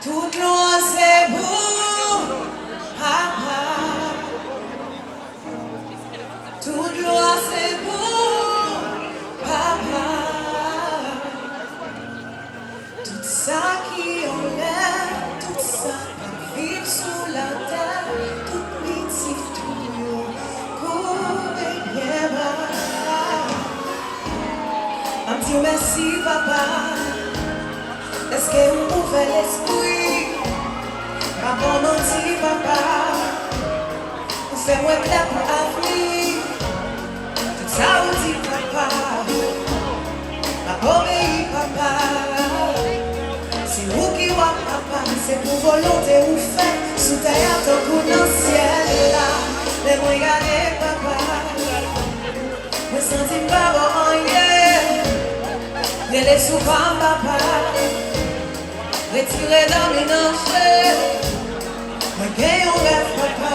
Tout loin c'est beau, papa. Tout loin c'est beau, papa. Tout ça qui enlève, tout ça qui vit sous la terre, tout petit tout, courbé bien bas. Un petit merci, papa. Est-ce que vous pouvez l'esprit? Maman m'en dit, papa. Vous faites moi clair pour l'avenir. Tout ça vous dit, papa. Ma obéit, papa. C'est vous qui voit, papa. C'est pour volonté vous faites. Sous terre, tant qu'on dans le ciel là. Les moi regarder, papa. Me sentis pas bon, yeah. Mais les souvent, papa. Retirez dans mes noches, moi gagne un rêve papa,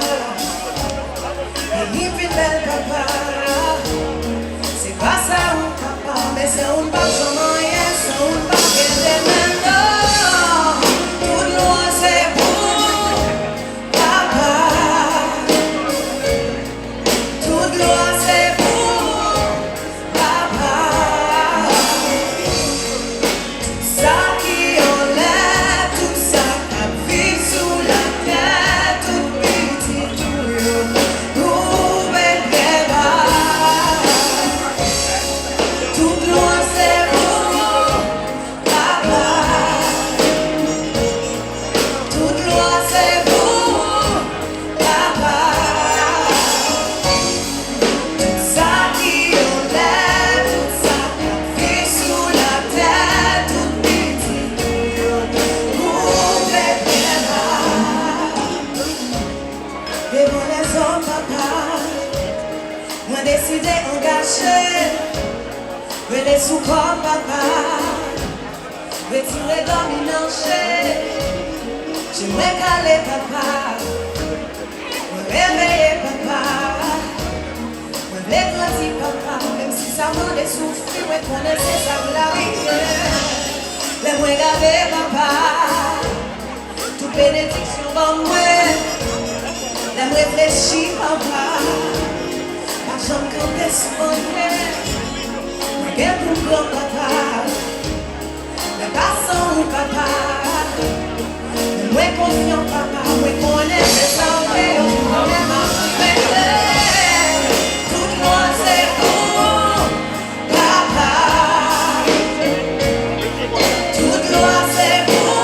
et il fait belle papa, c'est pas ça ou papa, mais c'est un pas sans rien, c'est un pas qu'elle est maintenant, tout loin c'est bon, papa, tout loin c'est bon, papa, ça qui enlève. Décidé engagé, venez sous comme papa, retirer dominanger, j'aimerais caler papa, me réveiller papa, me l'éclater papa, même si ça m'en est souffrir, me connaissez ça vous la vie, les moi garder papa, toute bénédiction dans moi, les moi réfléchir papa. J'en compte souvent, mais pour grand papa, le garçon papa, moi confiant papa, moi connais les envies, on est marché, tout loin c'est bon, papa, tout loin c'est bon,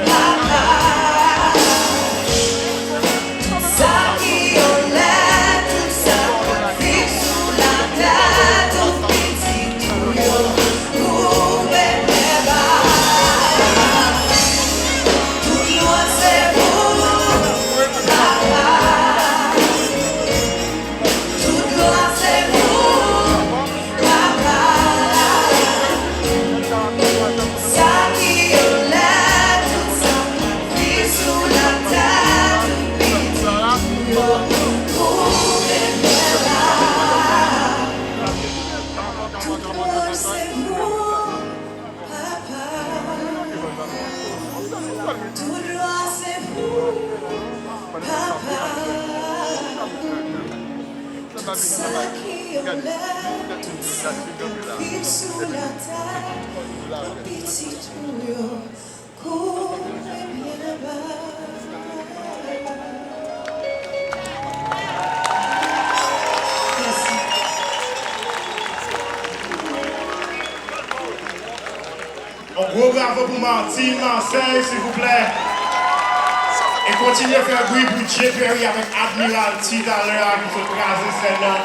papa, ça qui enlève. Tout droit c'est vous, papa. Tout ça qui enlève, tout ça qui vit sous la terre, petit tuyau, court bien bas. Merci. Un gros bravo pour Martine, Marseille, s'il vous plaît. Et continuez à faire bruit pour J. Perry avec Admiralty tout à l'heure qui se crase celle-là.